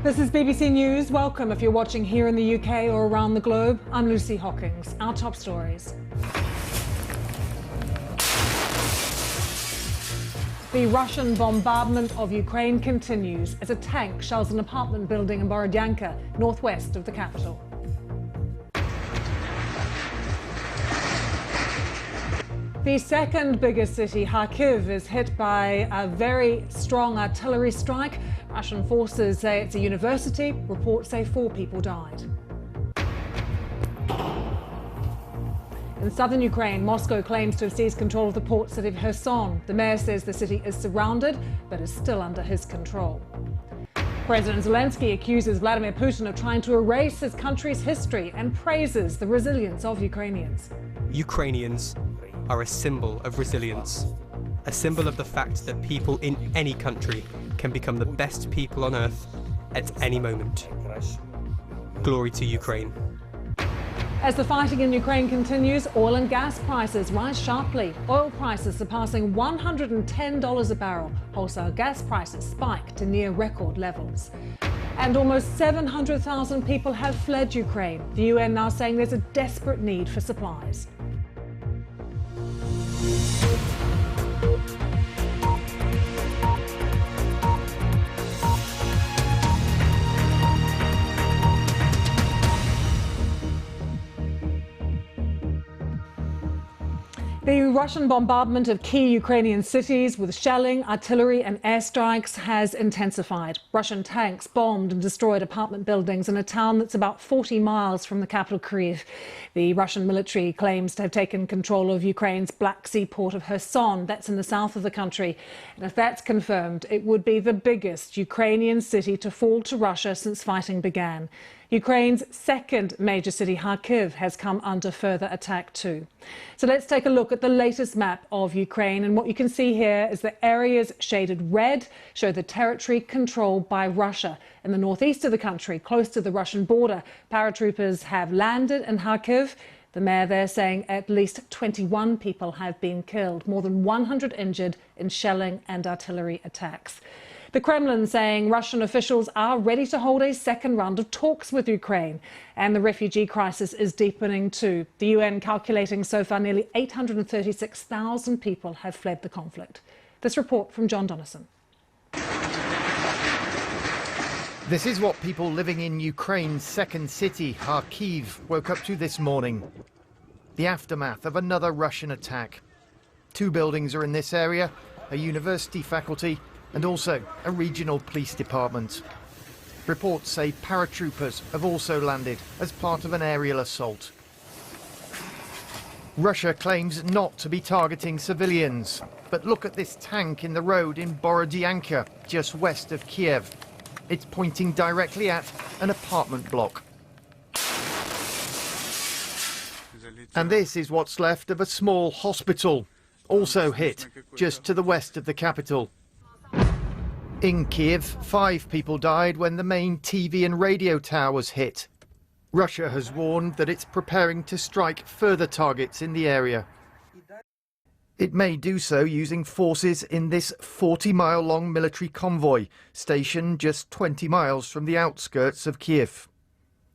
This is BBC News. Welcome if you're watching here in the UK or around the globe. I'm Lucy Hockings. Our top stories. The Russian bombardment of Ukraine continues as a tank shells an apartment building in Borodyanka, northwest of the capital. The second biggest city, Kharkiv, is hit by a very strong artillery strike. Russian forces say it's a university. Reports say 4 people died. In southern Ukraine, Moscow claims to have seized control of the port city of Kherson. The mayor says the city is surrounded, but is still under his control. President Zelensky accuses Vladimir Putin of trying to erase his country's history and praises the resilience of Ukrainians. Ukrainians are a symbol of resilience, a symbol of the fact that people in any country can become the best people on earth at any moment. Glory to Ukraine. As the fighting in Ukraine continues, oil and gas prices rise sharply. Oil prices surpassing $110 a barrel. Wholesale gas prices spike to near record levels. And almost 700,000 people have fled Ukraine. The UN now saying there's a desperate need for supplies. The Russian bombardment of key Ukrainian cities with shelling, artillery and airstrikes has intensified. Russian tanks bombed and destroyed apartment buildings in a town that's about 40 miles from the capital, Kyiv. The Russian military claims to have taken control of Ukraine's Black Sea port of Kherson. That's in the south of the country. And if that's confirmed, it would be the biggest Ukrainian city to fall to Russia since fighting began. Ukraine's second major city, Kharkiv, has come under further attack too. So let's take a look at the latest map of Ukraine. And what you can see here is the areas shaded red show the territory controlled by Russia. In the northeast of the country, close to the Russian border, paratroopers have landed in Kharkiv. The mayor there saying at least 21 people have been killed, more than 100 injured in shelling and artillery attacks. The Kremlin saying Russian officials are ready to hold a second round of talks with Ukraine. And the refugee crisis is deepening too. The UN calculating so far nearly 836,000 people have fled the conflict. This report from John Donnison. This is what people living in Ukraine's second city, Kharkiv, woke up to this morning. The aftermath of another Russian attack. 2 buildings are in this area, a university faculty and also a regional police department. Reports say paratroopers have also landed as part of an aerial assault. Russia claims not to be targeting civilians, but look at this tank in the road in Borodyanka, just west of Kiev. It's pointing directly at an apartment block. And this is what's left of a small hospital, also hit just to the west of the capital. In Kiev, 5 people died when the main TV and radio tower was hit. Russia has warned that it's preparing to strike further targets in the area. It may do so using forces in this 40-mile-long military convoy, stationed just 20 miles from the outskirts of Kiev.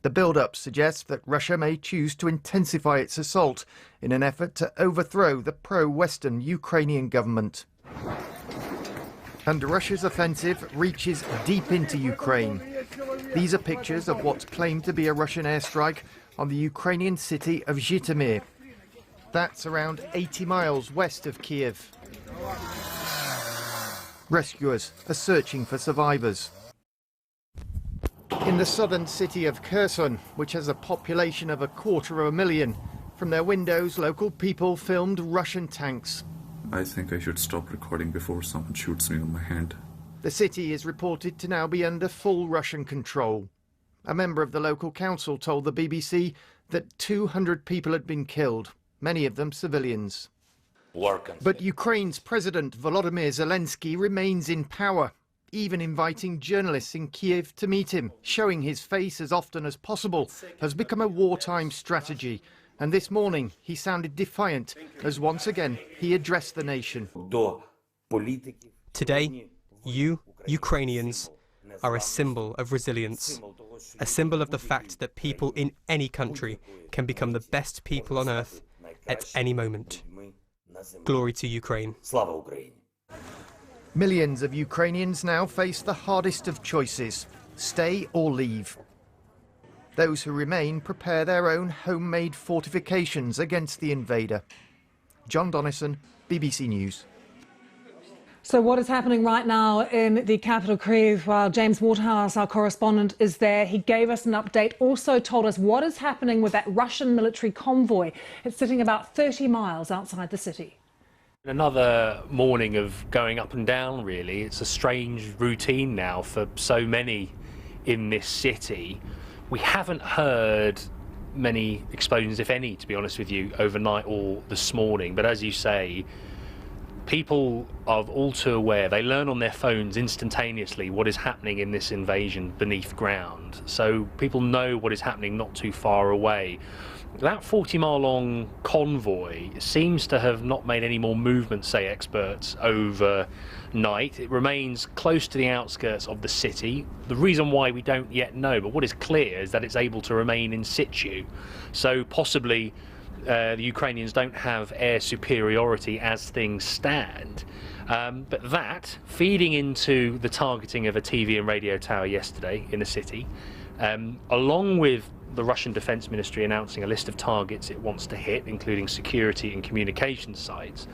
The build-up suggests that Russia may choose to intensify its assault in an effort to overthrow the pro-Western Ukrainian government. And Russia's offensive reaches deep into Ukraine. These are pictures of what's claimed to be a Russian airstrike on the Ukrainian city of Zhytomyr. That's around 80 miles west of Kiev. Rescuers are searching for survivors. In the southern city of Kherson, which has a population of 250,000, from their windows local people filmed Russian tanks. I think I should stop recording before someone shoots me on my hand. The city is reported to now be under full Russian control. A member of the local council told the BBC that 200 people had been killed, many of them civilians. But Ukraine's President Volodymyr Zelensky remains in power, even inviting journalists in Kiev to meet him. Showing his face as often as possible has become a wartime strategy. And this morning he sounded defiant as once again he addressed the nation. Today, you, Ukrainians, are a symbol of resilience, a symbol of the fact that people in any country can become the best people on earth at any moment. Glory to Ukraine. Millions of Ukrainians now face the hardest of choices: stay or leave. Those who remain prepare their own homemade fortifications against the invader. John Donnison, BBC News. So what is happening right now in the capital, Kyiv, while James Waterhouse, our correspondent, is there? He gave us an update, also told us what is happening with that Russian military convoy. It's sitting about 30 miles outside the city. Another morning of going up and down, really. It's a strange routine now for so many in this city. We haven't heard many explosions, if any, to be honest with you, overnight or this morning. But as you say, people are all too aware. They learn on their phones instantaneously what is happening in this invasion beneath ground. So people know what is happening not too far away. That 40-mile-long convoy seems to have not made any more movement, say experts, overnight. It remains close to the outskirts of the city. The reason why we don't yet know, but what is clear is that it's able to remain in situ. So possibly the Ukrainians don't have air superiority as things stand. But that, feeding into the targeting of a TV and radio tower yesterday in the city, along with the Russian Defense Ministry announcing a list of targets it wants to hit, including security and communication sites,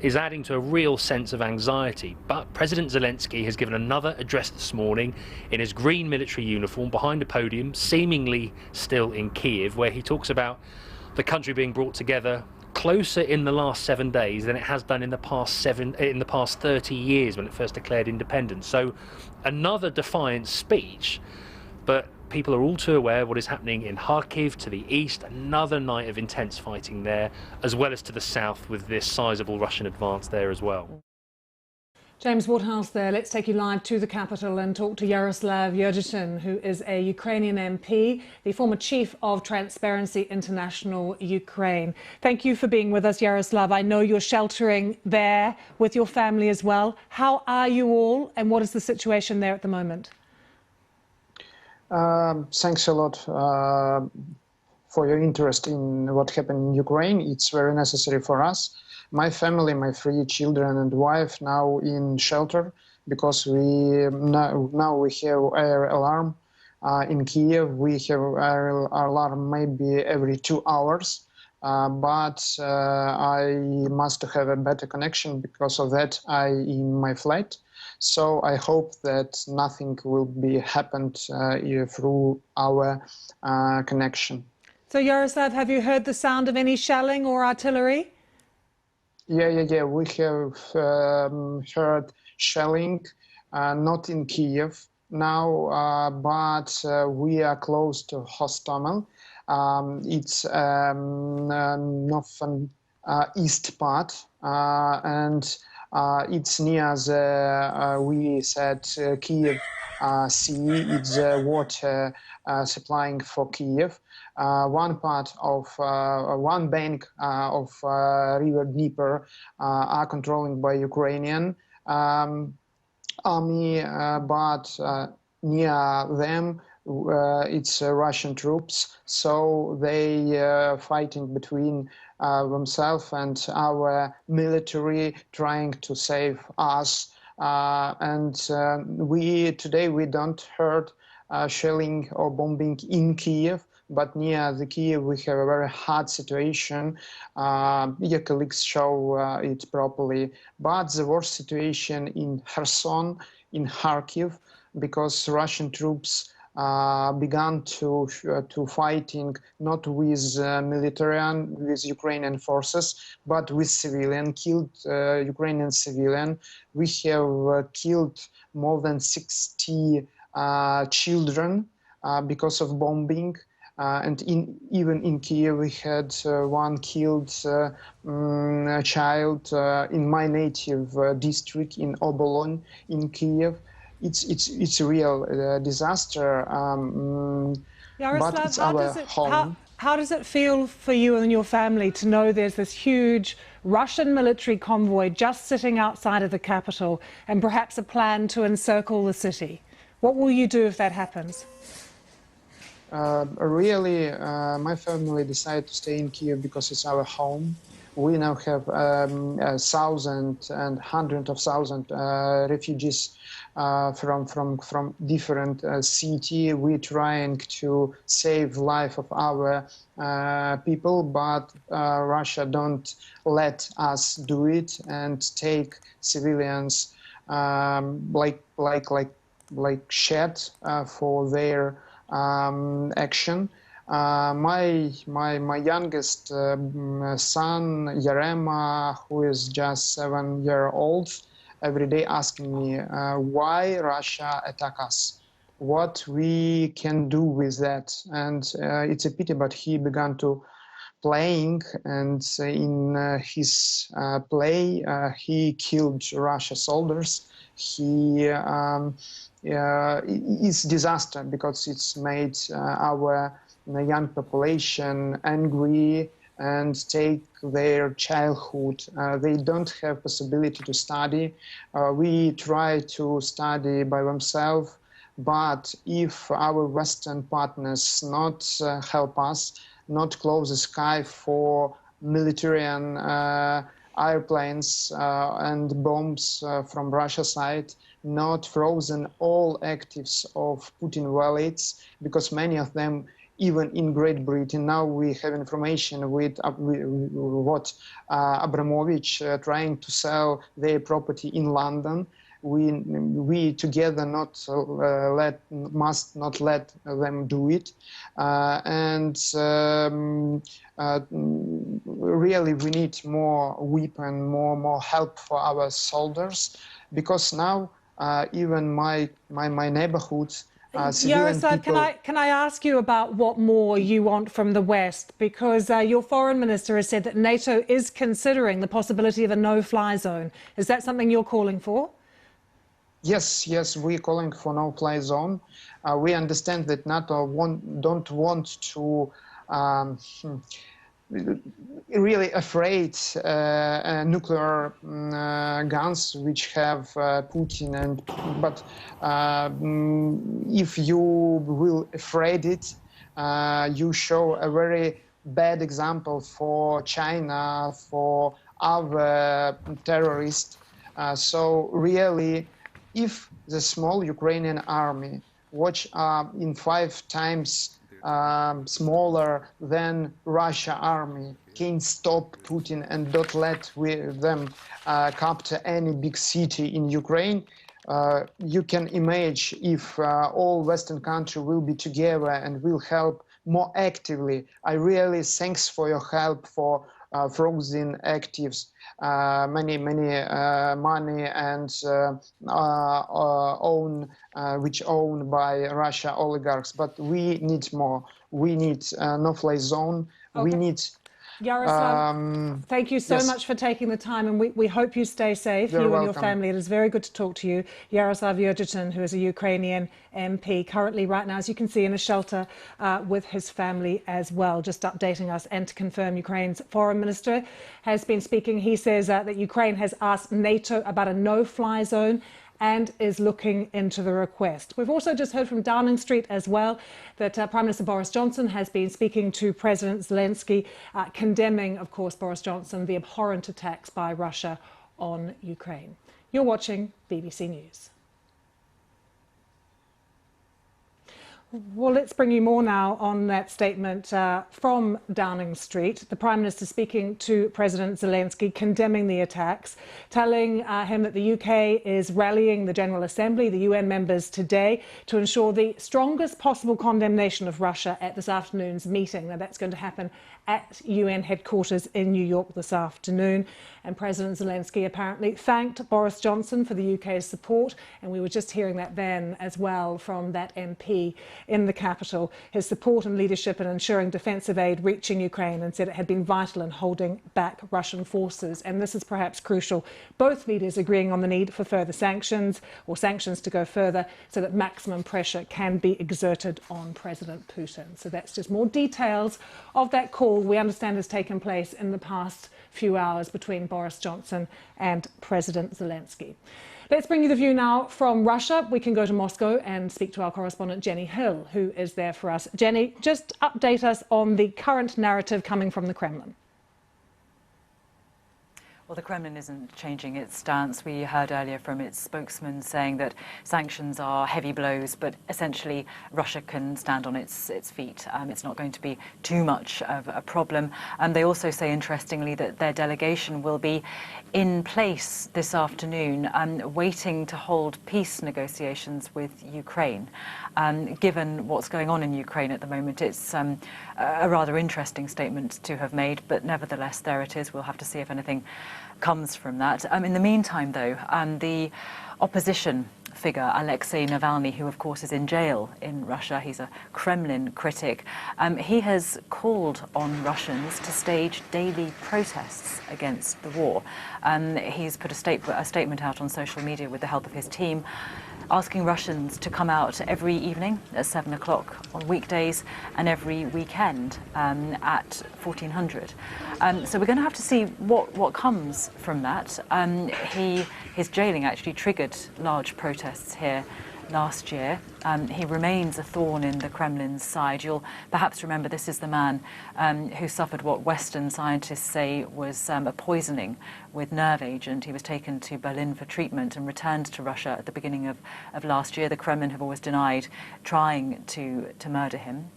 is adding to a real sense of anxiety. But President Zelensky has given another address this morning in his green military uniform behind a podium, seemingly still in Kyiv, where he talks about the country being brought together closer in the last 7 days than it has done in the past 30 years when it first declared independence. So another defiant speech, but people are all too aware of what is happening in Kharkiv to the east, another night of intense fighting there, as well as to the south with this sizable Russian advance there as well. James Waterhouse there. Let's take you live to the capital and talk to Yaroslav Yurditin, who is a Ukrainian MP, the former chief of Transparency International Ukraine. Thank you for being with us, Yaroslav. I know you're sheltering there with your family as well. How are you all, and what is the situation there at the moment? Thanks a lot for your interest in what happened in Ukraine. It's very necessary for us. My family, my 3 children and wife now in shelter because now we have air alarm in Kiev. We have air alarm maybe every 2 hours, but I must have a better connection. Because of that, I in my flat. So I hope that nothing will be happened through our connection. So Yaroslav, have you heard the sound of any shelling or artillery? Yeah. We have heard shelling, not in Kiev now, but we are close to Hostomel. It's northern east part, and it's near the, we said, Kiev Sea. It's water supplying for Kiev. One part of one bank of River Dnieper are controlled by Ukrainian army, but near them it's Russian troops. So they fighting between themselves and our military, trying to save us. And today we don't heard shelling or bombing in Kiev. But near the Kiev, we have a very hard situation. Your colleagues show it properly. But the worst situation in Kherson, in Kharkiv, because Russian troops began to fighting not with military, with Ukrainian forces, but with civilian, killed Ukrainian civilian. We have killed more than 60 children because of bombing. And even in Kiev, we had one killed child in my native district in Obolon in Kiev. It's a real disaster. Yaroslav, but it's our home. How does it feel for you and your family to know there's this huge Russian military convoy just sitting outside of the capital and perhaps a plan to encircle the city? What will you do if that happens? Really, my family decided to stay in Kiev because it's our home. We now have thousands and hundreds of thousands refugees from different cities. We're trying to save life of our people, but Russia don't let us do it and take civilians like shed for their action. My youngest son Yarema, who is just 7 years old, every day asking me why Russia attack us, what we can do with that, and it's a pity, but he began to playing, and in his play he killed Russia soldiers. He it's disaster because it's made our young population angry and take their childhood. They don't have possibility to study. We try to study by themselves, but if our Western partners not help us, not close the sky for military and airplanes and bombs from Russia side, not frozen all actives of Putin wallets, because many of them, even in Great Britain, now we have information with what Abramovich trying to sell their property in London. We together must not let them do it, really we need more weapon, more help for our soldiers, because now even my neighborhood, civilian Yaroslav, people. can I ask you about what more you want from the West? Because your foreign minister has said that NATO is considering the possibility of a no-fly zone. Is that something you're calling for? Yes, we're calling for no-fly zone. We understand that NATO don't want to really afraid nuclear guns which have Putin, but if you will afraid it, you show a very bad example for China, for other terrorists. So really, if the small Ukrainian army, which are in 5 times smaller than Russia army, can stop Putin and don't let them capture any big city in Ukraine, you can imagine if all Western countries will be together and will help more actively. I really thanks for your help for frozen actives, many money and which owned by Russia oligarchs. But we need more. We need no-fly zone. Okay. We need. Yaroslav, thank you so much for taking the time, and we hope you stay safe, You're you welcome. and your family. It is very good to talk to you. Yaroslav Yurchitin, who is a Ukrainian MP, currently right now, as you can see, in a shelter with his family as well, just updating us. And to confirm, Ukraine's foreign minister has been speaking. He says that Ukraine has asked NATO about a no-fly zone and is looking into the request. We've also just heard from Downing Street as well that Prime Minister Boris Johnson has been speaking to President Zelensky, condemning, of course, Boris Johnson, the abhorrent attacks by Russia on Ukraine. You're watching BBC News. Well, let's bring you more now on that statement from Downing Street. The Prime Minister speaking to President Zelensky, condemning the attacks, telling him that the UK is rallying the General Assembly, the UN members today, to ensure the strongest possible condemnation of Russia at this afternoon's meeting. Now, that's going to happen at UN headquarters in New York this afternoon. And President Zelensky apparently thanked Boris Johnson for the UK's support. And we were just hearing that then as well from that MP in the capital, his support and leadership in ensuring defensive aid reaching Ukraine, and said it had been vital in holding back Russian forces. And this is perhaps crucial. Both leaders agreeing on the need for further sanctions, or sanctions to go further, so that maximum pressure can be exerted on President Putin. So that's just more details of that call we understand has taken place in the past few hours between Boris Johnson and President Zelensky. Let's bring you the view now from Russia. We can go to Moscow and speak to our correspondent Jenny Hill, who is there for us. Jenny, just update us on the current narrative coming from the Kremlin. Well, the Kremlin isn't changing its stance. We heard earlier from its spokesman saying that sanctions are heavy blows, but essentially Russia can stand on its feet. It's not going to be too much of a problem. They also say, interestingly, that their delegation will be in place this afternoon, waiting to hold peace negotiations with Ukraine. Given what's going on in Ukraine at the moment, it's a rather interesting statement to have made, but nevertheless, there it is. We'll have to see if anything comes from that. In the meantime, though, the opposition figure, Alexei Navalny, who of course is in jail in Russia, he's a Kremlin critic, he has called on Russians to stage daily protests against the war. He's put a statement out on social media with the help of his team, asking Russians to come out every evening at 7 o'clock on weekdays and every weekend at 1400. So we're going to have to see what comes from that. His jailing actually triggered large protests here last year. He remains a thorn in the Kremlin's side. You'll perhaps remember this is the man who suffered what Western scientists say was a poisoning with nerve agent. He was taken to Berlin for treatment and returned to Russia at the beginning of last year. The Kremlin have always denied trying to murder him.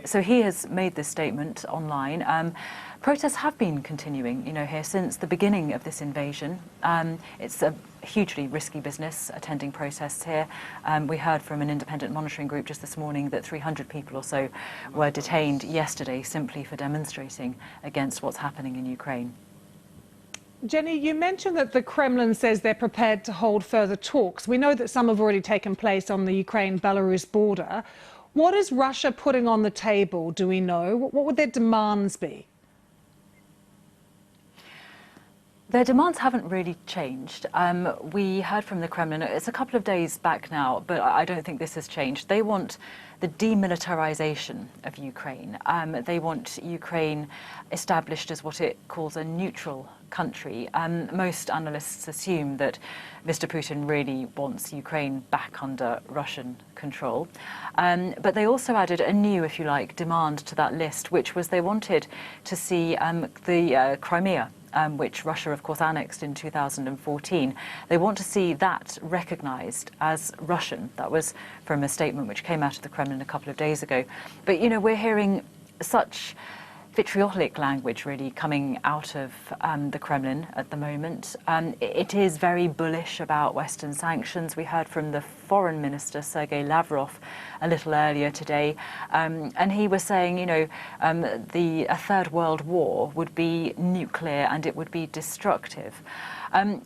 So he has made this statement online. Protests have been continuing, here since the beginning of this invasion. It's a hugely risky business attending protests here. We heard from an independent monitoring group just this morning that 300 people or so were detained yesterday simply for demonstrating against what's happening in Ukraine. Jenny, you mentioned that the Kremlin says they're prepared to hold further talks. We know that some have already taken place on the Ukraine-Belarus border. What is Russia putting on the table, do we know? What would their demands be? Their demands haven't really changed. We heard from the Kremlin, it's a couple of days back now, but I don't think this has changed. They want the demilitarization of Ukraine. They want Ukraine established as what it calls a neutral country. Most analysts assume that Mr. Putin really wants Ukraine back under Russian control. But they also added a new, if you like, demand to that list, which was they wanted to see the Crimea, which Russia, of course, annexed in 2014. They want to see that recognized as Russian. That was from a statement which came out of the Kremlin a couple of days ago. But, we're hearing such vitriolic language really coming out of the Kremlin at the moment. It is very bullish about Western sanctions. We heard from the Foreign Minister, Sergei Lavrov, a little earlier today, and he was saying, a third world war would be nuclear and it would be destructive.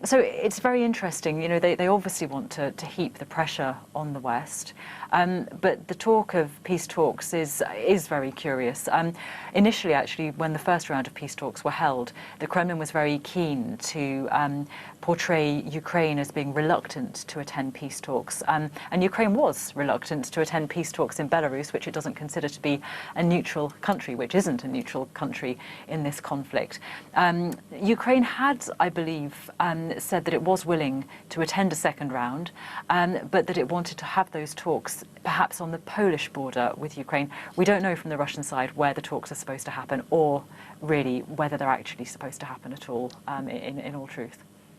So it's very interesting. They obviously want to heap the pressure on the West, but the talk of peace talks is very curious. Initially, actually, when the first round of peace talks were held, the Kremlin was very keen to portray Ukraine as being reluctant to attend peace talks, and Ukraine was reluctant to attend peace talks in Belarus, which it doesn't consider to be a neutral country, which isn't a neutral country in this conflict. Ukraine had, I believe, said that it was willing to attend a second round, but that it wanted to have those talks perhaps on the Polish border with Ukraine. We don't know from the Russian side where the talks are supposed to happen, or really whether they're actually supposed to happen at all, in all truth.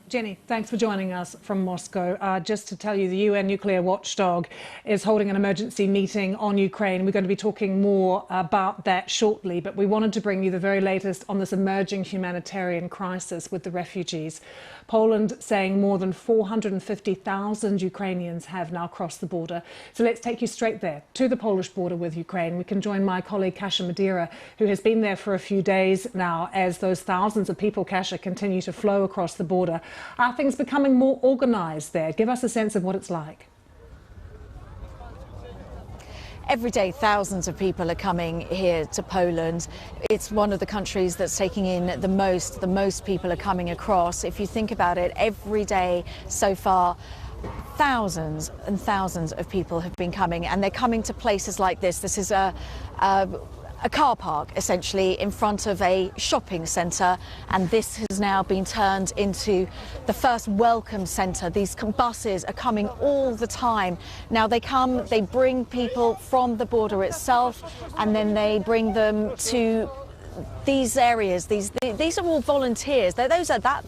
Jenny, thanks for joining us from Moscow. Just to tell you, the UN nuclear watchdog is holding an emergency meeting on Ukraine. We're going to be talking more about that shortly, but we wanted to bring you the very latest on this emerging humanitarian crisis with the refugees. Poland saying more than 450,000 Ukrainians have now crossed the border. So let's take you straight there to the Polish border with Ukraine. We can join my colleague Kasia Madeira, who has been there for a few days now as those thousands of people, Kasia, continue to flow across the border. Are things becoming more organised there? Give us a sense of what it's like. Every day, thousands of people are coming here to Poland. It's one of the countries that's taking in the most people are coming across. If you think about it, every day so far, thousands and thousands of people have been coming, and they're coming to places like this. This is a car park essentially in front of a shopping centre, and this has now been turned into the first welcome centre. These buses are coming all the time. Now they come, they bring people from the border itself, and then they bring them to these areas. These are all volunteers. Those are that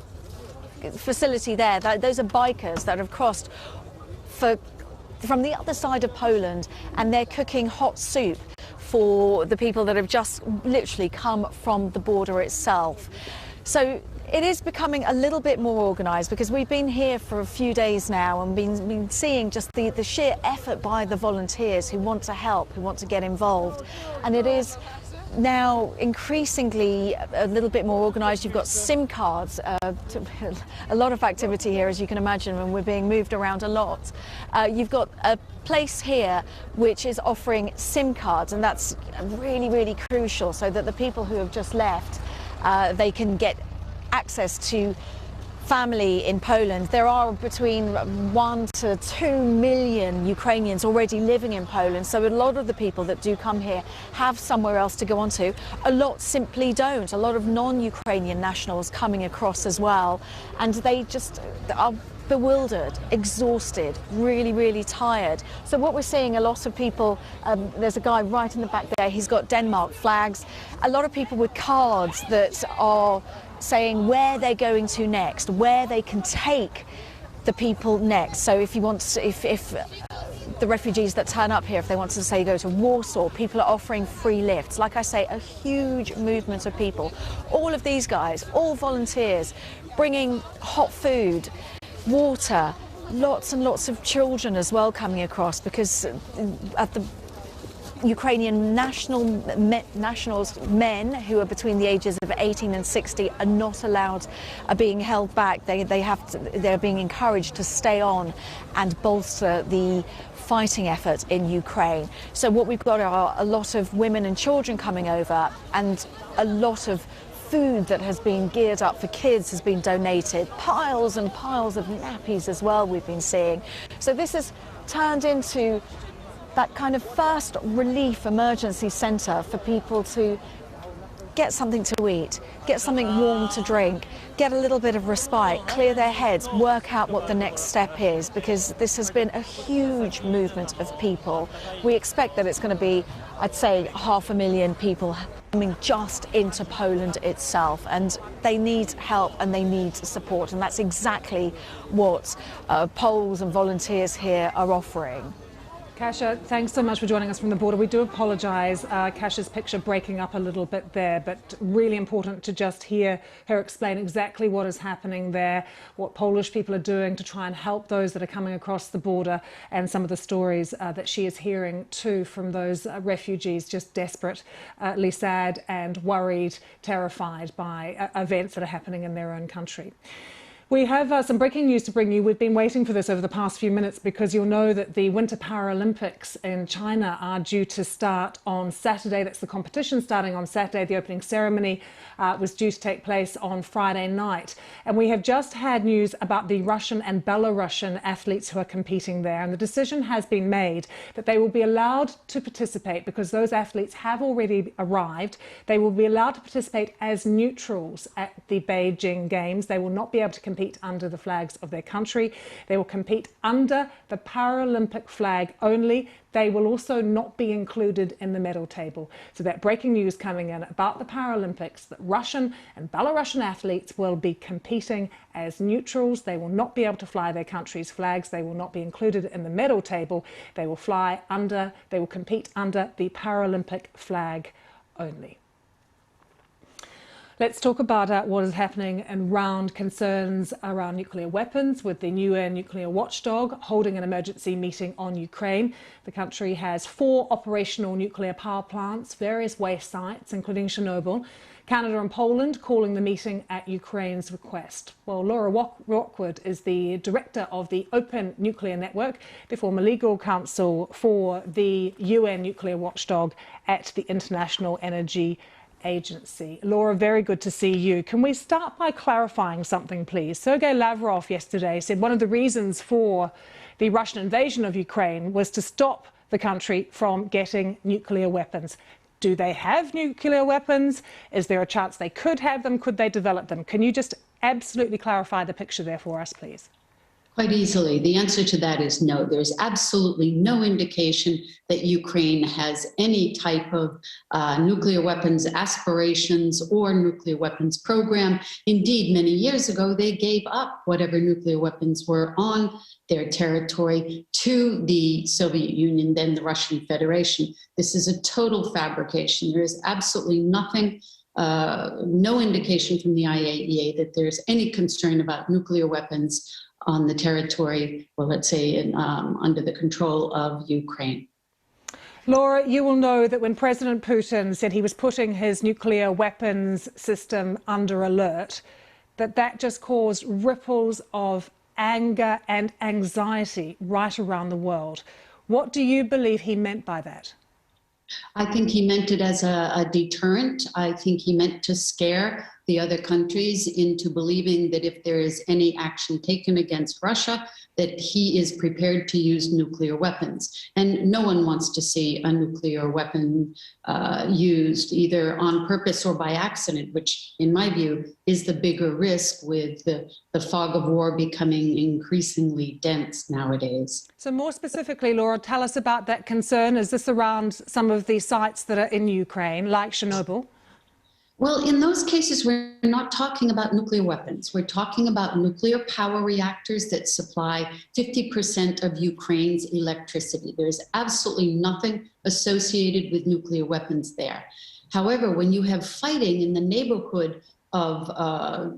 facility there. Those are bikers that have crossed from the other side of Poland, and they're cooking hot soup for the people that have just literally come from the border itself. So it is becoming a little bit more organised, because we've been here for a few days now and been seeing just the sheer effort by the volunteers who want to help, who want to get involved. And it is now increasingly a little bit more organised. You've got SIM cards, a lot of activity here, as you can imagine, when we're being moved around a lot. You've got a place here which is offering SIM cards, and that's really, really crucial, so that the people who have just left, they can get access to family in Poland. There are between 1 to 2 million Ukrainians already living in Poland, so a lot of the people that do come here have somewhere else to go on to. A lot simply don't. A lot of non-Ukrainian nationals coming across as well, and they just are bewildered, exhausted, really, really tired. So what we're seeing, a lot of people, there's a guy right in the back there, he's got Denmark flags, a lot of people with cards that are saying where they're going to next, where they can take the people next. So if you want to, if the refugees that turn up here, if they want to say go to Warsaw, people are offering free lifts. Like I say, a huge movement of people. All of these guys, all volunteers, bringing hot food, water, lots and lots of children as well coming across, because at the Ukrainian nationals, men who are between the ages of 18 and 60 are not allowed, are being held back. They're being encouraged to stay on and bolster the fighting effort in Ukraine. So what we've got are a lot of women and children coming over, and a lot of food that has been geared up for kids has been donated. Piles and piles of nappies as well we've been seeing. So this has turned into that kind of first relief emergency centre for people to get something to eat, get something warm to drink, get a little bit of respite, clear their heads, work out what the next step is, because this has been a huge movement of people. We expect that it's going to be, I'd say, 500,000 people coming just into Poland itself, and they need help and they need support, and that's exactly what Poles and volunteers here are offering. Kasia, thanks so much for joining us from the border. We do apologise, Kasia's picture breaking up a little bit there, but really important to just hear her explain exactly what is happening there, what Polish people are doing to try and help those that are coming across the border, and some of the stories that she is hearing too from those refugees, just desperately sad and worried, terrified by events that are happening in their own country. We have some breaking news to bring you. We've been waiting for this over the past few minutes, because you'll know that the Winter Paralympics in China are due to start on Saturday. That's the competition starting on Saturday. The opening ceremony was due to take place on Friday night. And we have just had news about the Russian and Belarusian athletes who are competing there. And the decision has been made that they will be allowed to participate, because those athletes have already arrived. They will be allowed to participate as neutrals at the Beijing Games. They will not be able to compete under the flags of their country. They will compete under the Paralympic flag only. They will also not be included in the medal table. So that breaking news coming in about the Paralympics, that Russian and Belarusian athletes will be competing as neutrals. They will not be able to fly their country's flags. They will not be included in the medal table. They will compete under the Paralympic flag only. Let's talk about what is happening around concerns around nuclear weapons, with the UN nuclear watchdog holding an emergency meeting on Ukraine. The country has 4 operational nuclear power plants, various waste sites, including Chernobyl. Canada and Poland calling the meeting at Ukraine's request. Well, Laura Rockwood is the director of the Open Nuclear Network, the former legal counsel for the UN nuclear watchdog at the International Energy Agency. Laura, very good to see you. Can we start by clarifying something, please? Sergei Lavrov yesterday said one of the reasons for the Russian invasion of Ukraine was to stop the country from getting nuclear weapons. Do they have nuclear weapons? Is there a chance they could have them? Could they develop them? Can you just absolutely clarify the picture there for us, please? Quite easily. The answer to that is no. There's absolutely no indication that Ukraine has any type of nuclear weapons aspirations or nuclear weapons program. Indeed, many years ago, they gave up whatever nuclear weapons were on their territory to the Soviet Union, then the Russian Federation. This is a total fabrication. There is absolutely nothing, no indication from the IAEA that there's any concern about nuclear weapons on the territory, well, let's say under the control of Ukraine. Laura, you will know that when President Putin said he was putting his nuclear weapons system under alert, that just caused ripples of anger and anxiety right around the world. What do you believe he meant by that? I think he meant it as a deterrent. I think he meant to scare the other countries into believing that if there is any action taken against Russia, that he is prepared to use nuclear weapons. And no one wants to see a nuclear weapon used either on purpose or by accident, which in my view is the bigger risk with the fog of war becoming increasingly dense nowadays. So more specifically, Laura, tell us about that concern. Is this around some of the sites that are in Ukraine, like Chernobyl? Well, in those cases, we're not talking about nuclear weapons. We're talking about nuclear power reactors that supply 50% of Ukraine's electricity. There's absolutely nothing associated with nuclear weapons there. However, when you have fighting in the neighborhood of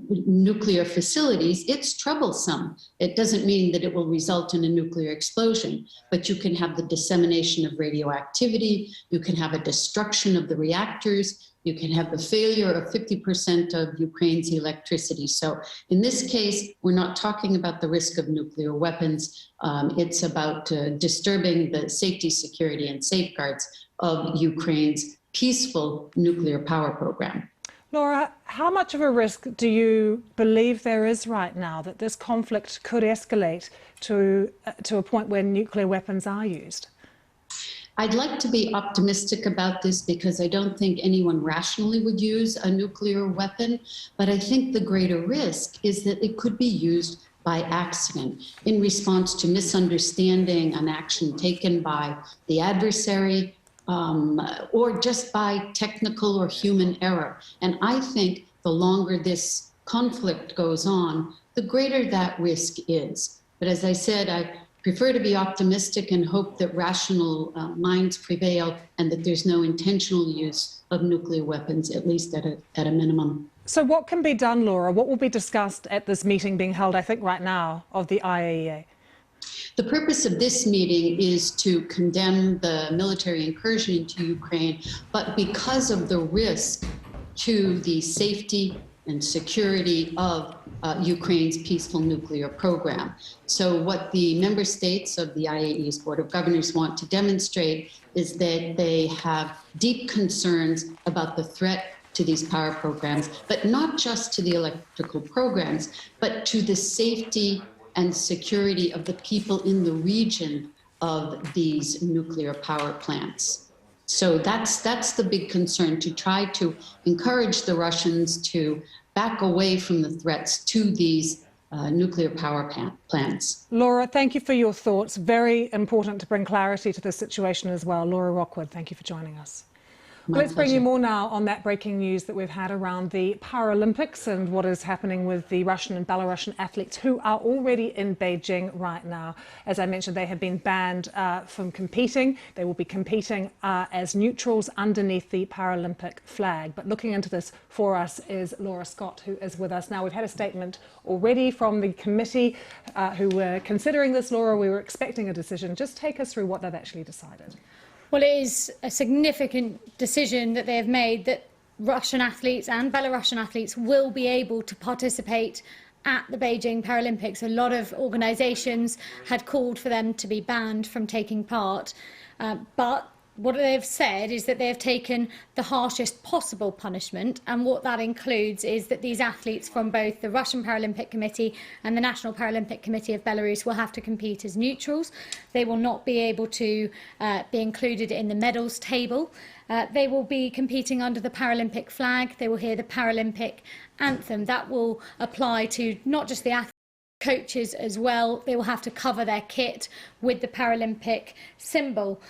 nuclear facilities, it's troublesome. It doesn't mean that it will result in a nuclear explosion, but you can have the dissemination of radioactivity, you can have a destruction of the reactors, you can have the failure of 50% of Ukraine's electricity. So in this case, we're not talking about the risk of nuclear weapons. It's about disturbing the safety, security, and safeguards of Ukraine's peaceful nuclear power program. Laura, how much of a risk do you believe there is right now that this conflict could escalate to a point where nuclear weapons are used? I'd like to be optimistic about this because I don't think anyone rationally would use a nuclear weapon, but I think the greater risk is that it could be used by accident in response to misunderstanding, an action taken by the adversary, or just by technical or human error. And I think the longer this conflict goes on, the greater that risk is. But as I said, I prefer to be optimistic and hope that rational minds prevail and that there's no intentional use of nuclear weapons, at least at a minimum. So what can be done, Laura? What will be discussed at this meeting being held, I think, right now of the IAEA? The purpose of this meeting is to condemn the military incursion into Ukraine, but because of the risk to the safety and security of Ukraine's peaceful nuclear program. So what the member states of the IAEA's Board of Governors want to demonstrate is that they have deep concerns about the threat to these power programs, but not just to the electrical programs, but to the safety and security of the people in the region of these nuclear power plants. So that's the big concern, to try to encourage the Russians to back away from the threats to these nuclear power plants. Laura, thank you for your thoughts. Very important to bring clarity to this situation as well. Laura Rockwood, thank you for joining us. Let's bring you more now on that breaking news that we've had around the Paralympics and what is happening with the Russian and Belarusian athletes who are already in Beijing right now. As I mentioned, they have been banned from competing. They will be competing as neutrals underneath the Paralympic flag. But looking into this for us is Laura Scott, who is with us now. We've had a statement already from the committee who were considering this. Laura, we were expecting a decision. Just take us through what they've actually decided. Well, it is a significant decision that they have made, that Russian athletes and Belarusian athletes will be able to participate at the Beijing Paralympics. A lot of organisations had called for them to be banned from taking part, but what they've said is that they have taken the harshest possible punishment, and what that includes is that these athletes from both the Russian Paralympic Committee and the National Paralympic Committee of Belarus will have to compete as neutrals. They will not be able to be included in the medals table. They will be competing under the Paralympic flag. They will hear the Paralympic anthem. That will apply to not just the athletes, coaches as well. They will have to cover their kit with the Paralympic symbol.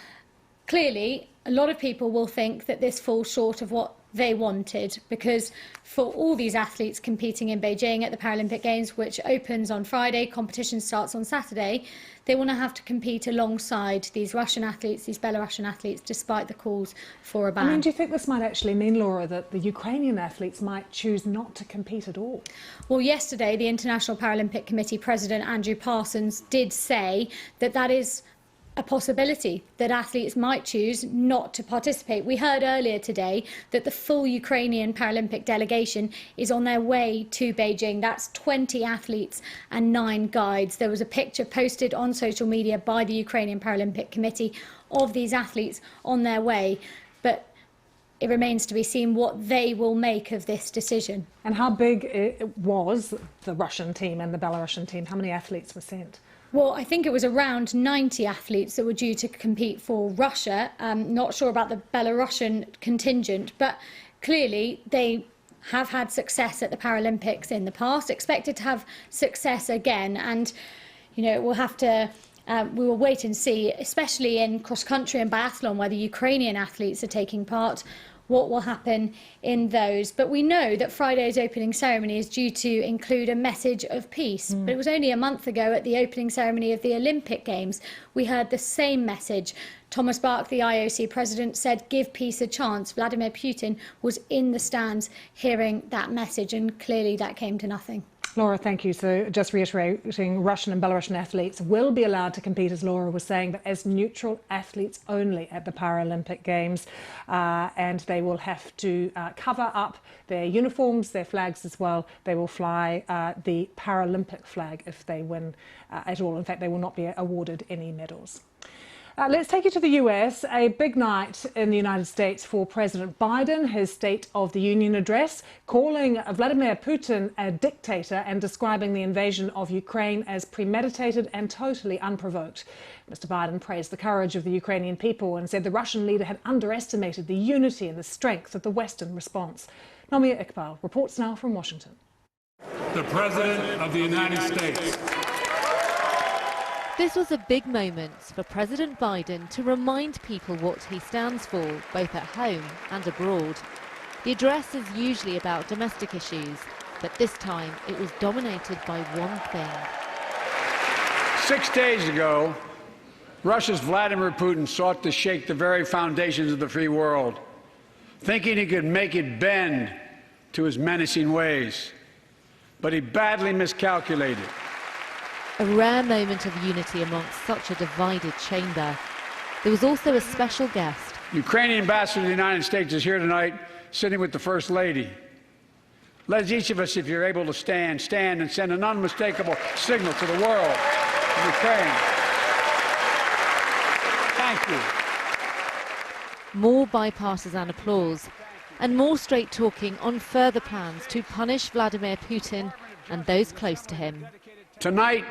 Clearly, a lot of people will think that this falls short of what they wanted, because for all these athletes competing in Beijing at the Paralympic Games, which opens on Friday, competition starts on Saturday, they want to have to compete alongside these Russian athletes, these Belarusian athletes, despite the calls for a ban. I mean, do you think this might actually mean, Laura, that the Ukrainian athletes might choose not to compete at all? Well, yesterday, the International Paralympic Committee President Andrew Parsons did say that that is a possibility, that athletes might choose not to participate. We heard earlier today that the full Ukrainian Paralympic delegation is on their way to Beijing. That's 20 athletes and 9 guides. There was a picture posted on social media by the Ukrainian Paralympic Committee of these athletes on their way. But it remains to be seen what they will make of this decision. And how big it was the Russian team and the Belarusian team? How many athletes were sent? Well, I think it was around 90 athletes that were due to compete for Russia. Not sure about the Belarusian contingent, but clearly they have had success at the Paralympics in the past, expected to have success again. And, you know, we'll have to, we will wait and see, especially in cross-country and biathlon, where the Ukrainian athletes are taking part, what will happen in those. But we know that Friday's opening ceremony is due to include a message of peace. But it was only a month ago at the opening ceremony of the Olympic Games we heard the same message. Thomas Bach, the IOC president, said, "Give peace a chance." Vladimir Putin was in the stands hearing that message, and clearly that came to nothing. Laura, thank you. So just reiterating, Russian and Belarusian athletes will be allowed to compete, as Laura was saying, but as neutral athletes only at the Paralympic Games. And they will have to cover up their uniforms, their flags as well. They will fly the Paralympic flag if they win at all. In fact, they will not be awarded any medals. Let's take you to the US. A big night in the United States for President Biden, his State of the Union address, calling Vladimir Putin a dictator and describing the invasion of Ukraine as premeditated and totally unprovoked. Mr. Biden praised the courage of the Ukrainian people and said the Russian leader had underestimated the unity and the strength of the Western response. Nomia Iqbal reports now from Washington. The President of the United States. This was a big moment for President Biden to remind people what he stands for, both at home and abroad. The address is usually about domestic issues, but this time it was dominated by one thing. 6 days ago, Russia's Vladimir Putin sought to shake the very foundations of the free world, thinking he could make it bend to his menacing ways. But he badly miscalculated. A rare moment of unity amongst such a divided chamber. There was also a special guest. Ukrainian ambassador to the United States is here tonight, sitting with the First Lady. Let each of us, if you're able to stand and send an unmistakable signal to the world of Ukraine. Thank you. More bipartisan applause and more straight talking on further plans to punish Vladimir Putin and those close to him. Tonight,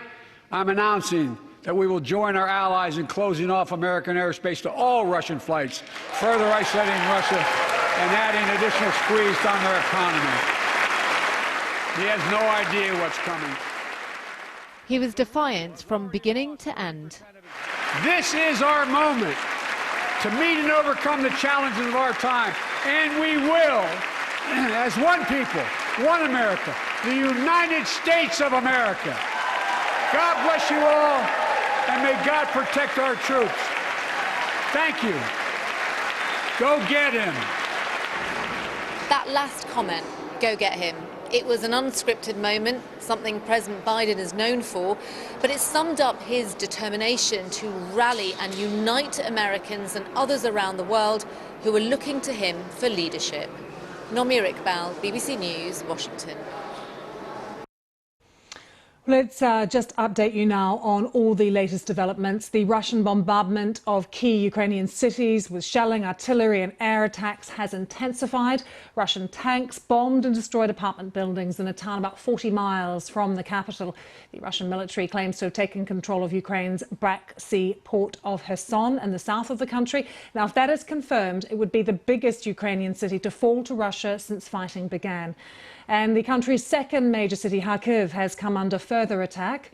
I'm announcing that we will join our allies in closing off American airspace to all Russian flights, further isolating Russia and adding additional squeeze on their economy. He has no idea what's coming. He was defiant from beginning to end. This is our moment to meet and overcome the challenges of our time, and we will, as one people, one America, the United States of America. God bless you all, and may God protect our troops. Thank you. Go get him. That last comment, go get him. It was an unscripted moment, something President Biden is known for, but it summed up his determination to rally and unite Americans and others around the world who were looking to him for leadership. Nomia Iqbal, BBC News, Washington. Let's just update you now on all the latest developments. The Russian bombardment of key Ukrainian cities with shelling, artillery and air attacks has intensified. Russian tanks bombed and destroyed apartment buildings in a town about 40 miles from the capital. The Russian military claims to have taken control of Ukraine's Black Sea port of Kherson in the south of the country. Now, if that is confirmed, it would be the biggest Ukrainian city to fall to Russia since fighting began. And the country's second major city, Kharkiv, has come under further attack.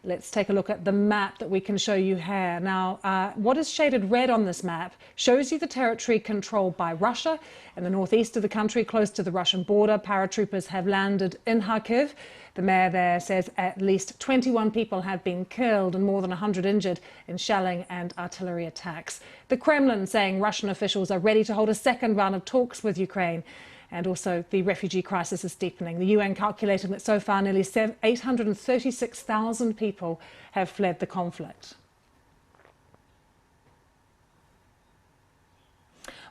Let's take a look at the map that we can show you here. Now, what is shaded red on this map shows you the territory controlled by Russia. In the northeast of the country, close to the Russian border, paratroopers have landed in Kharkiv. The mayor there says at least 21 people have been killed and more than 100 injured in shelling and artillery attacks. The Kremlin saying Russian officials are ready to hold a second round of talks with Ukraine. And also the refugee crisis is deepening. The UN calculating that so far nearly 836,000 people have fled the conflict.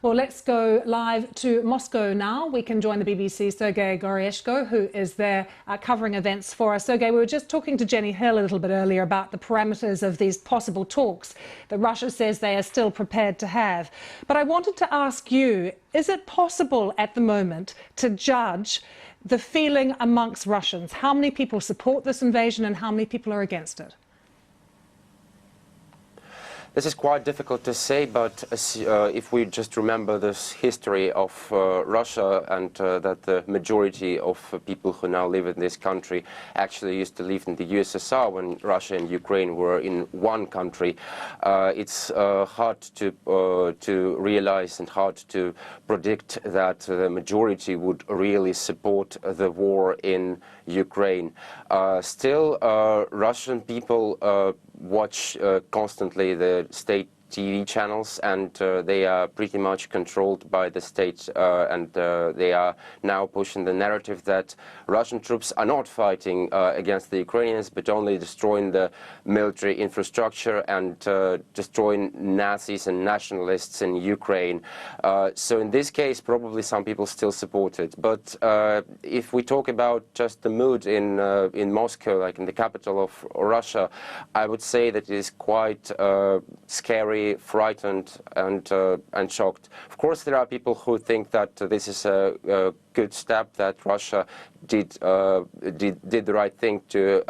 Well, let's go live to Moscow now. We can join the BBC's Sergei Goryeshko, who is there covering events for us. Sergei, we were just talking to Jenny Hill a little bit earlier about the parameters of these possible talks that Russia says they are still prepared to have. But I wanted to ask you, is it possible at the moment to judge the feeling amongst Russians? How many people support this invasion and how many people are against it? This is quite difficult to say, but if we just remember this history of Russia and that the majority of people who now live in this country actually used to live in the USSR when Russia and Ukraine were in one country, it's hard to realize and hard to predict that the majority would really support the war in Ukraine. Still, Russian people watch constantly the state TV channels, and they are pretty much controlled by the state, and they are now pushing the narrative that Russian troops are not fighting against the Ukrainians, but only destroying the military infrastructure and destroying Nazis and nationalists in Ukraine. So in this case, probably some people still support it. But if we talk about just the mood in Moscow, like in the capital of Russia, I would say that it is quite scary, frightened and shocked. Of course, there are people who think that this is a good step, that Russia did the right thing to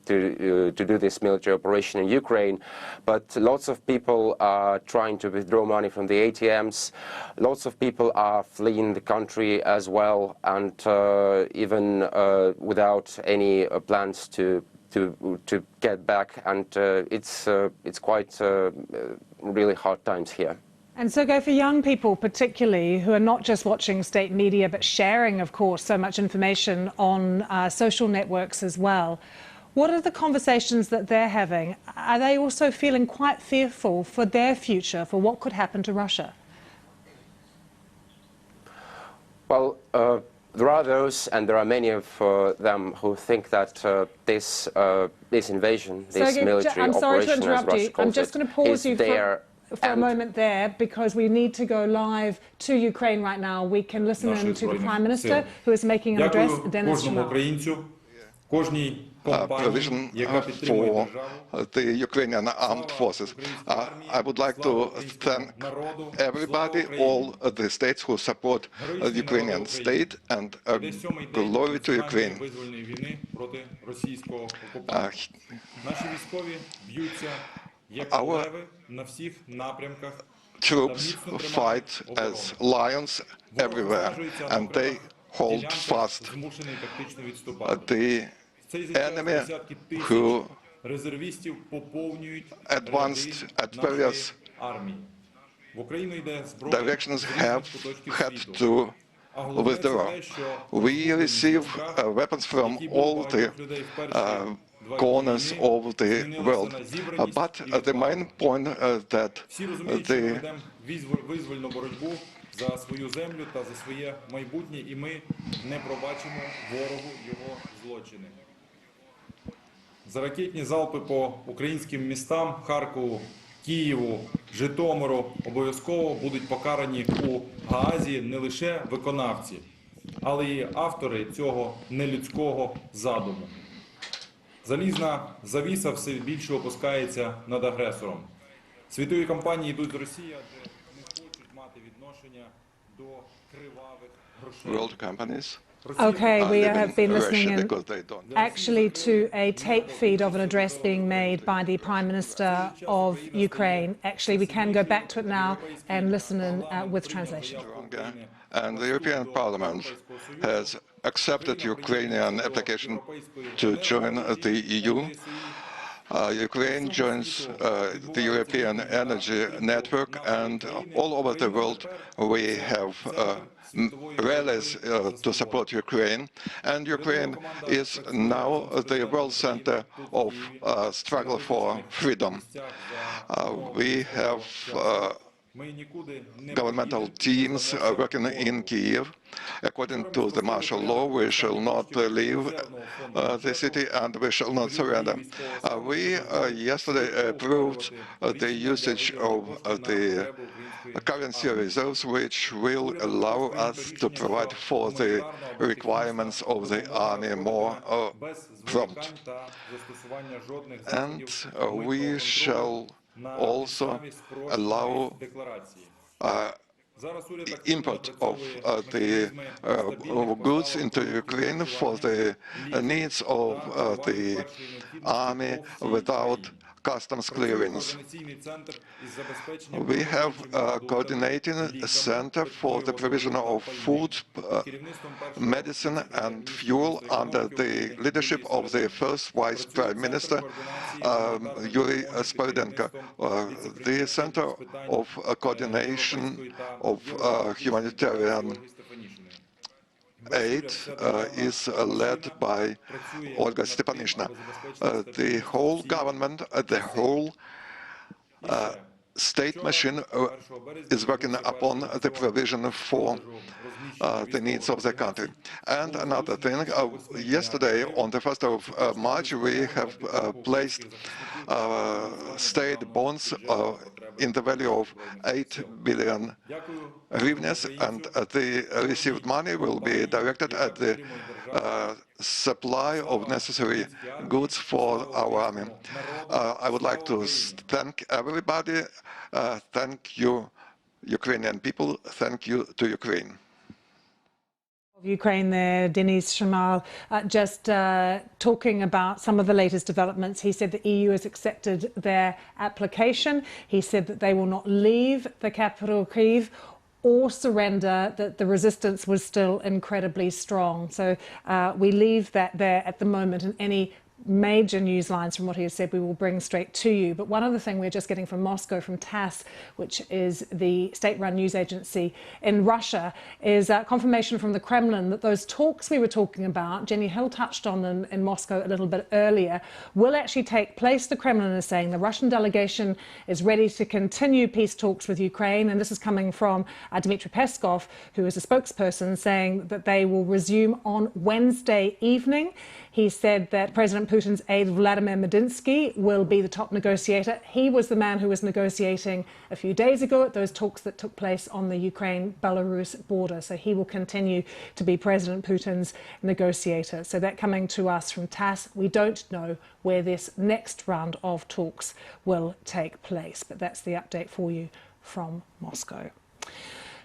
do this military operation in Ukraine, but lots of people are trying to withdraw money from the ATMs. Lots of people are fleeing the country as well, and even without any plans to get back, and it's quite really hard times here. And Sergei, for young people particularly, who are not just watching state media but sharing, of course, so much information on social networks as well, what are the conversations that they're having? Are they also feeling quite fearful for their future, for what could happen to Russia? Well, there are those, and there are many of them who think that this invasion, this Sergei, military I'm sorry to operation, interrupt you. I'm just going to pause you for a moment there, because we need to go live to Ukraine right now. We can listen in to the Prime Minister, who is making an address, Dennis Shmyhal. Provision for the Ukrainian armed forces. I would like to thank everybody, all the states who support the Ukrainian state, and glory to Ukraine. Our troops fight as lions everywhere, and they hold fast. The enemy who advanced at various directions have had to withdraw. We receive weapons from all the corners of the world. But the main point that за свою землю та за своє майбутнє, і ми не пробачимо ворогу його злочини. За ракетні залпи по українським містам Харкову, Києву, Житомиру обов'язково будуть покарані у Гаазі не лише виконавці, але й автори цього нелюдського задуму. Залізна завіса все більше опускається над агресором. Світові компанії йдуть з Росії, адже не хочуть мати відношення до кривавих грошей. World companies Okay, we have been listening Russia in because they don't. actually to a tape feed of an address being made by the Prime Minister of Ukraine. Actually, we can go back to it now and listen in with translation. And the European Parliament has accepted Ukrainian application to join the EU. Ukraine joins the European Energy Network, and all over the world we have rallies to support Ukraine. And Ukraine is now the world center of struggle for freedom. We have governmental teams working in Kyiv. According to the martial law, we shall not leave the city and we shall not surrender. We yesterday approved the usage of the currency reserves, which will allow us to provide for the requirements of the army more prompt. And we shall also allow import of the goods into Ukraine for the needs of the army without customs clearance. We have a coordinating center for the provision of food, medicine and fuel under the leadership of the first Vice Prime Minister, Yuri Spodenko. The Center of Coordination of Humanitarian aid is led by Olga Stepanishna. The whole government, the whole state machine is working upon the provision for the needs of the country. And another thing, yesterday on the 1st of March, we have placed state bonds in the value of 8 billion hryvnias, and the received money will be directed at the supply of necessary goods for our army. I would like to thank everybody. Thank you, Ukrainian people. Thank you to Ukraine. Ukraine there, Denis Shamal, just talking about some of the latest developments. He said the EU has accepted their application. He said that they will not leave the capital, Kyiv, or surrender, that the resistance was still incredibly strong. So we leave that there at the moment, and any major news lines from what he has said we will bring straight to you. But one other thing we're just getting from Moscow, from TASS, which is the state-run news agency in Russia, is confirmation from the Kremlin that those talks we were talking about, Jenny Hill touched on them in Moscow a little bit earlier, will actually take place. The Kremlin is saying the Russian delegation is ready to continue peace talks with Ukraine, and this is coming from Dmitry Peskov, who is a spokesperson, saying that they will resume on Wednesday evening. He said that President Putin's aide Vladimir Medinsky will be the top negotiator. He was the man who was negotiating a few days ago at those talks that took place on the Ukraine-Belarus border. So he will continue to be President Putin's negotiator. So that coming to us from TASS. We don't know where this next round of talks will take place, but that's the update for you from Moscow.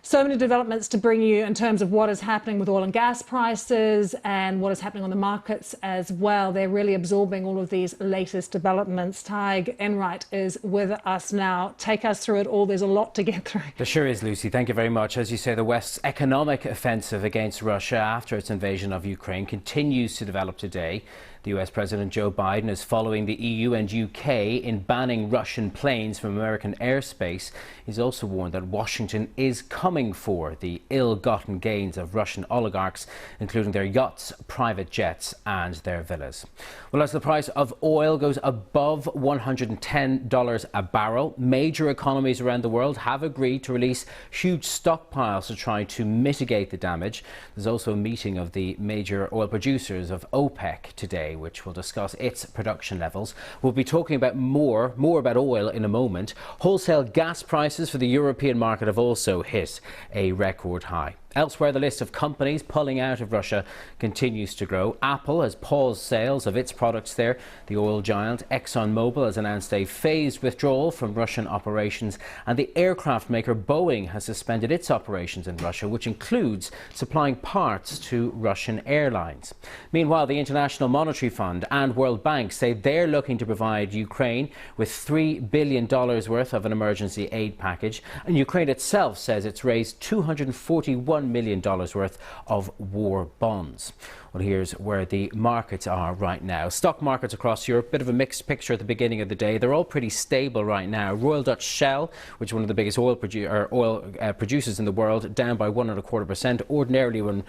So many developments to bring you in terms of what is happening with oil and gas prices and what is happening on the markets as well. They're really absorbing all of these latest developments. Tig Enright is with us now. Take us through it all. There's a lot to get through. There sure is, Lucy. Thank you very much. As you say, the West's economic offensive against Russia after its invasion of Ukraine continues to develop today. The US President Joe Biden is following the EU and UK in banning Russian planes from American airspace. He's also warned that Washington is coming for the ill-gotten gains of Russian oligarchs, including their yachts, private jets and their villas. Well, as the price of oil goes above $110 a barrel, major economies around the world have agreed to release huge stockpiles to try to mitigate the damage. There's also a meeting of the major oil producers of OPEC today, which will discuss its production levels. We'll be talking about more about oil in a moment. Wholesale gas prices for the European market have also hit a record high. Elsewhere, the list of companies pulling out of Russia continues to grow. Apple has paused sales of its products there. The oil giant ExxonMobil has announced a phased withdrawal from Russian operations, and the aircraft maker Boeing has suspended its operations in Russia, which includes supplying parts to Russian airlines. Meanwhile, the International Monetary Fund and World Bank say they're looking to provide Ukraine with $3 billion worth of an emergency aid package, and Ukraine itself says it's raised $241 million worth of war bonds. Well, here's where the markets are right now. Stock markets across Europe, bit of a mixed picture at the beginning of the day. They're all pretty stable right now. Royal Dutch Shell, which is one of the biggest oil producers in the world, down by 1.25%. Ordinarily, when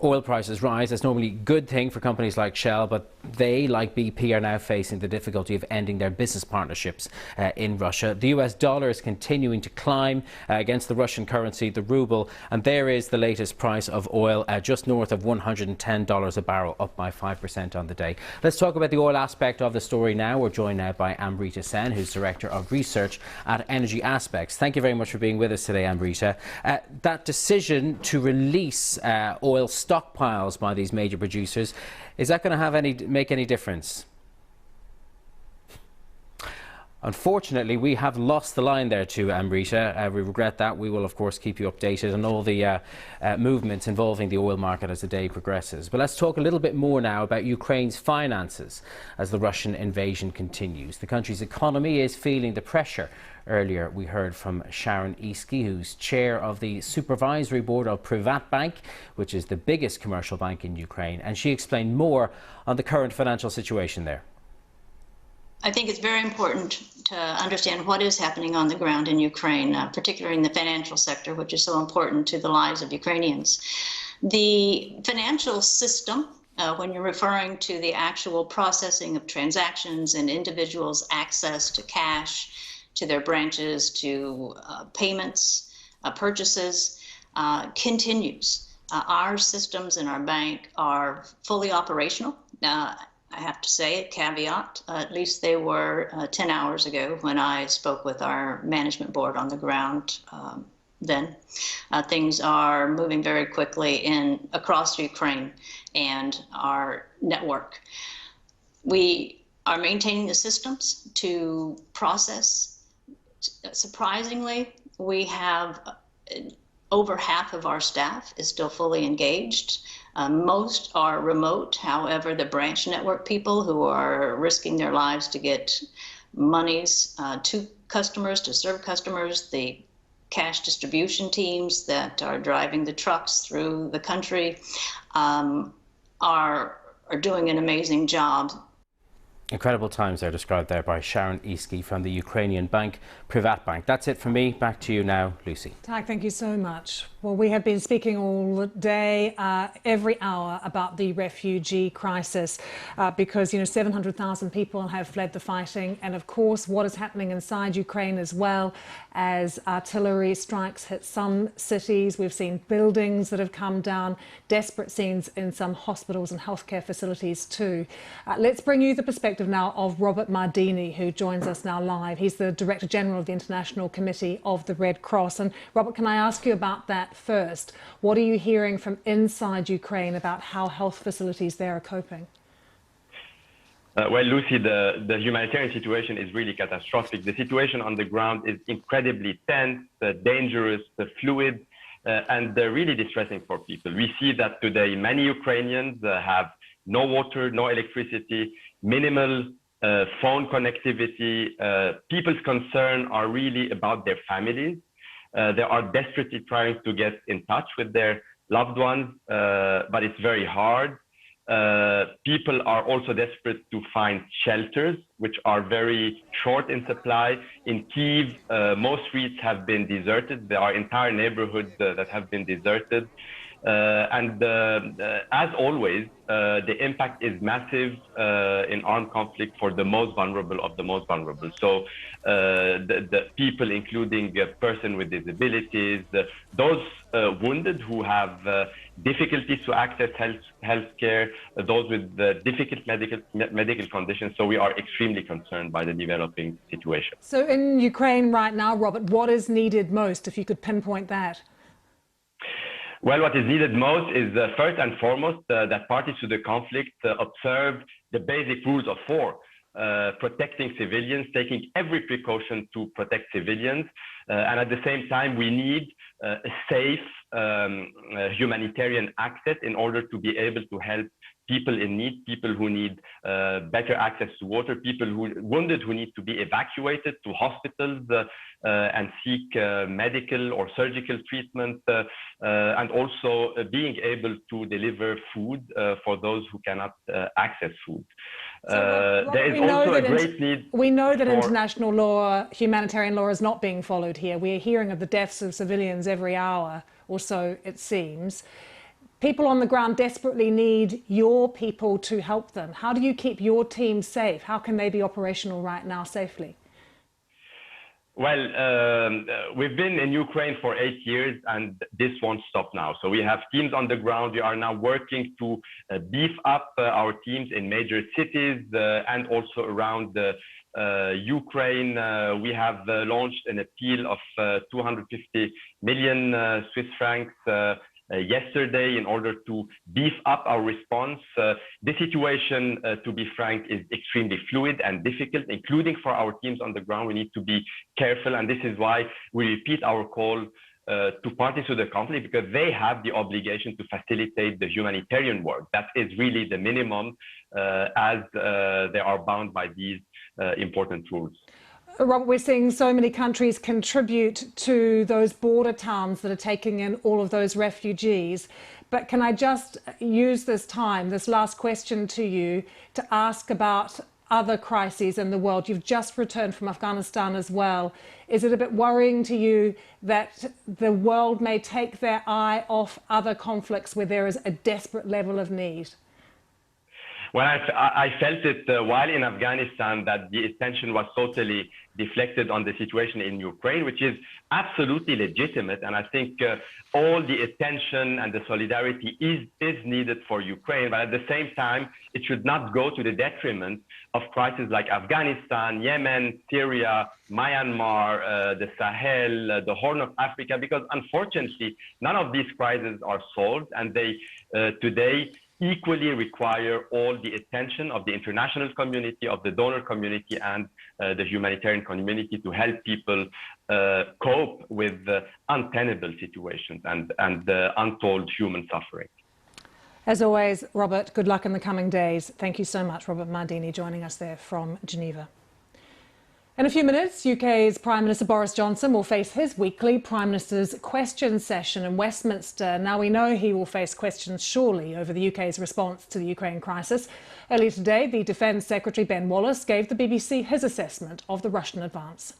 oil prices rise, that's normally a good thing for companies like Shell, but they, like BP, are now facing the difficulty of ending their business partnerships in Russia. The US dollar is continuing to climb against the Russian currency, the ruble, and there is the latest price of oil, just north of $110 a barrel, up by 5% on the day. Let's talk about the oil aspect of the story now. We're joined now by Amrita Sen, who's Director of Research at Energy Aspects. Thank you very much for being with us today, Amrita. That decision to release oil stockpiles by these major producers, is that going to make any difference? Unfortunately, we have lost the line there to Amrita. We regret that. We will, of course, keep you updated on all the movements involving the oil market as the day progresses. But let's talk a little bit more now about Ukraine's finances as the Russian invasion continues. The country's economy is feeling the pressure. Earlier, we heard from Sharon Eski, who's chair of the supervisory board of Privatbank, which is the biggest commercial bank in Ukraine, and she explained more on the current financial situation there. I think it's very important to understand what is happening on the ground in Ukraine, particularly in the financial sector, which is so important to the lives of Ukrainians. The financial system, when you're referring to the actual processing of transactions and individuals' access to cash, to their branches, to payments, purchases, continues. Our systems in our bank are fully operational. I have to say it, caveat, at least they were 10 hours ago when I spoke with our management board on the ground then. Things are moving very quickly across Ukraine and our network. We are maintaining the systems to process. Surprisingly, we have over half of our staff is still fully engaged. Most are remote. However, the branch network people who are risking their lives to get monies to customers, to serve customers, the cash distribution teams that are driving the trucks through the country are doing an amazing job. Incredible times are described there by Sharon Eski from the Ukrainian bank Privatbank. That's it from me. Back to you now, Lucy. Tag, thank you so much. Well, we have been speaking all day, every hour, about the refugee crisis because, 700,000 people have fled the fighting. And of course, what is happening inside Ukraine as well as artillery strikes hit some cities. We've seen buildings that have come down, desperate scenes in some hospitals and healthcare facilities too. Let's bring you the perspective now of Robert Mardini, who joins us now live. He's the Director General of the International Committee of the Red Cross. And Robert, can I ask you about that first? What are you hearing from inside Ukraine about how health facilities there are coping? Well, Lucy, the humanitarian situation is really catastrophic. The situation on the ground is incredibly tense, dangerous, fluid, and really distressing for people. We see that today many Ukrainians have no water, no electricity, minimal phone connectivity. People's concerns are really about their families. They are desperately trying to get in touch with their loved ones, but it's very hard. People are also desperate to find shelters, which are very short in supply. In Kyiv, most streets have been deserted. There are entire neighborhoods that have been deserted. And as always, the impact is massive in armed conflict for the most vulnerable of the most vulnerable. So the people, including a person with disabilities, those wounded who have difficulties to access health care, those with difficult medical conditions. So we are extremely concerned by the developing situation. So in Ukraine right now, Robert, what is needed most, if you could pinpoint that? Well, what is needed most is first and foremost that parties to the conflict observe the basic rules of war. Protecting civilians, taking every precaution to protect civilians, and at the same time we need a safe humanitarian access in order to be able to help people in need, people who need better access to water, people who wounded who need to be evacuated to hospitals and seek medical or surgical treatment, and also being able to deliver food for those who cannot access food. There is also a great need. We know that international law, humanitarian law, is not being followed here. We are hearing of the deaths of civilians every hour or so, it seems. People on the ground desperately need your people to help them. How do you keep your team safe? How can they be operational right now safely? Well, we've been in Ukraine for 8 years, and this won't stop now. So we have teams on the ground. We are now working to beef up our teams in major cities and also around Ukraine. We have launched an appeal of 250 million Swiss francs yesterday in order to beef up our response. The situation, to be frank, is extremely fluid and difficult, including for our teams on the ground. We need to be careful, and this is why we repeat our call to parties to the conflict, because they have the obligation to facilitate the humanitarian work. That is really the minimum, as they are bound by these important rules. Robert, we're seeing so many countries contribute to those border towns that are taking in all of those refugees. But can I just use this time, this last question to you, to ask about other crises in the world? You've just returned from Afghanistan as well. Is it a bit worrying to you that the world may take their eye off other conflicts where there is a desperate level of need? Well, I felt it while in Afghanistan that the attention was totally deflected on the situation in Ukraine, which is absolutely legitimate. And I think all the attention and the solidarity is needed for Ukraine. But at the same time, it should not go to the detriment of crises like Afghanistan, Yemen, Syria, Myanmar, the Sahel, the Horn of Africa, because unfortunately, none of these crises are solved, and they today equally require all the attention of the international community, of the donor community, and the humanitarian community to help people cope with untenable situations and untold human suffering. As always, Robert, good luck in the coming days. Thank you so much, Robert Mardini, joining us there from Geneva. In a few minutes, UK's Prime Minister Boris Johnson will face his weekly Prime Minister's question session in Westminster. Now, we know he will face questions surely over the UK's response to the Ukraine crisis. Earlier today, the Defence Secretary Ben Wallace gave the BBC his assessment of the Russian advance.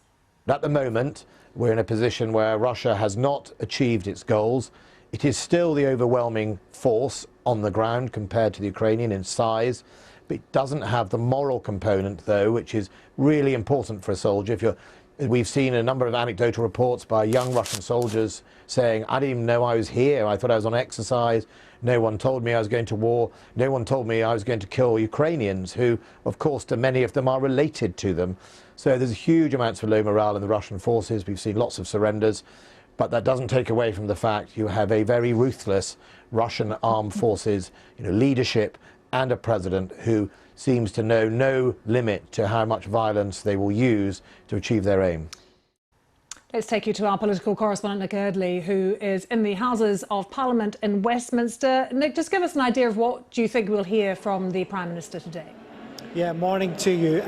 At the moment, we're in a position where Russia has not achieved its goals. It is still the overwhelming force on the ground compared to the Ukrainian in size. It doesn't have the moral component, though, which is really important for a soldier. We've seen a number of anecdotal reports by young Russian soldiers saying, I didn't even know I was here. I thought I was on exercise. No one told me I was going to war. No one told me I was going to kill Ukrainians, who, of course, to many of them are related to them. So there's huge amounts of low morale in the Russian forces. We've seen lots of surrenders. But that doesn't take away from the fact you have a very ruthless Russian armed forces, leadership, and a president who seems to know no limit to how much violence they will use to achieve their aim. Let's take you to our political correspondent, Nick Eardley, who is in the Houses of Parliament in Westminster. Nick, just give us an idea of what do you think we'll hear from the Prime Minister today? Yeah, morning to you.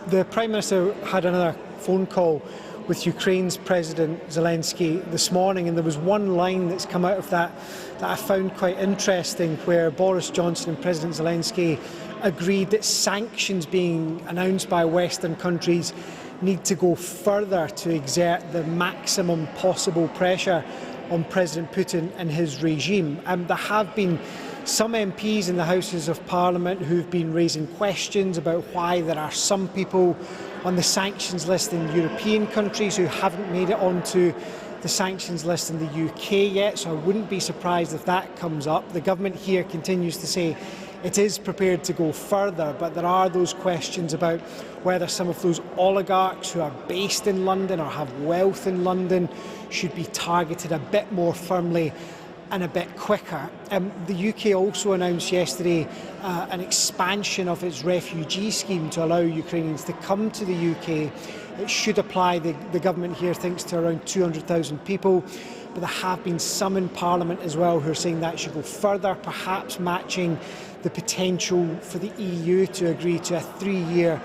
The Prime Minister had another phone call with Ukraine's President Zelensky this morning, and there was one line that's come out of that I found quite interesting, where Boris Johnson and President Zelensky agreed that sanctions being announced by Western countries need to go further to exert the maximum possible pressure on President Putin and his regime. There have been some MPs in the Houses of Parliament who've been raising questions about why there are some people on the sanctions list in European countries who haven't made it onto the sanctions list in the UK yet, so I wouldn't be surprised if that comes up. The government here continues to say it is prepared to go further, but there are those questions about whether some of those oligarchs who are based in London or have wealth in London should be targeted a bit more firmly and a bit quicker. The UK also announced yesterday an expansion of its refugee scheme to allow Ukrainians to come to the UK. It should apply, the government here thinks, to around 200,000 people. But there have been some in Parliament as well who are saying that should go further, perhaps matching the potential for the EU to agree to a 3-year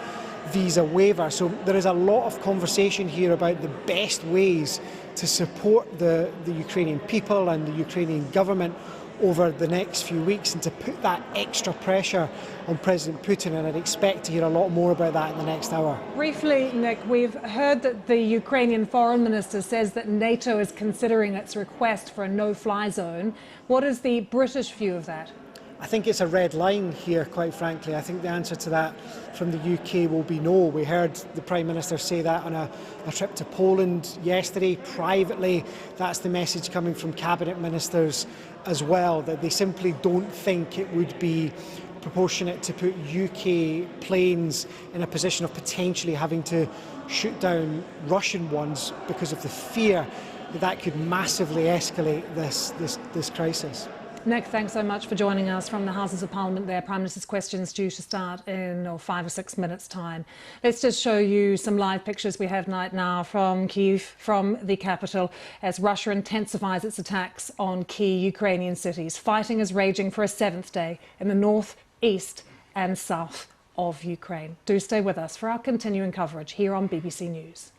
visa waiver. So there is a lot of conversation here about the best ways to support the Ukrainian people and the Ukrainian government over the next few weeks, and to put that extra pressure on President Putin, and I'd expect to hear a lot more about that in the next hour. Briefly, Nick, we've heard that the Ukrainian foreign minister says that NATO is considering its request for a no-fly zone. What is the British view of that? I think it's a red line here, quite frankly. I think the answer to that from the UK will be no. We heard the Prime Minister say that on a trip to Poland yesterday. Privately, that's the message coming from Cabinet Ministers as well, that they simply don't think it would be proportionate to put UK planes in a position of potentially having to shoot down Russian ones, because of the fear that that could massively escalate this crisis. Nick, thanks so much for joining us from the Houses of Parliament there. Prime Minister's questions due to start in 5 or 6 minutes' time. Let's just show you some live pictures we have right now from Kyiv, from the capital, as Russia intensifies its attacks on key Ukrainian cities. Fighting is raging for a 7th day in the north, east and south of Ukraine. Do stay with us for our continuing coverage here on BBC News.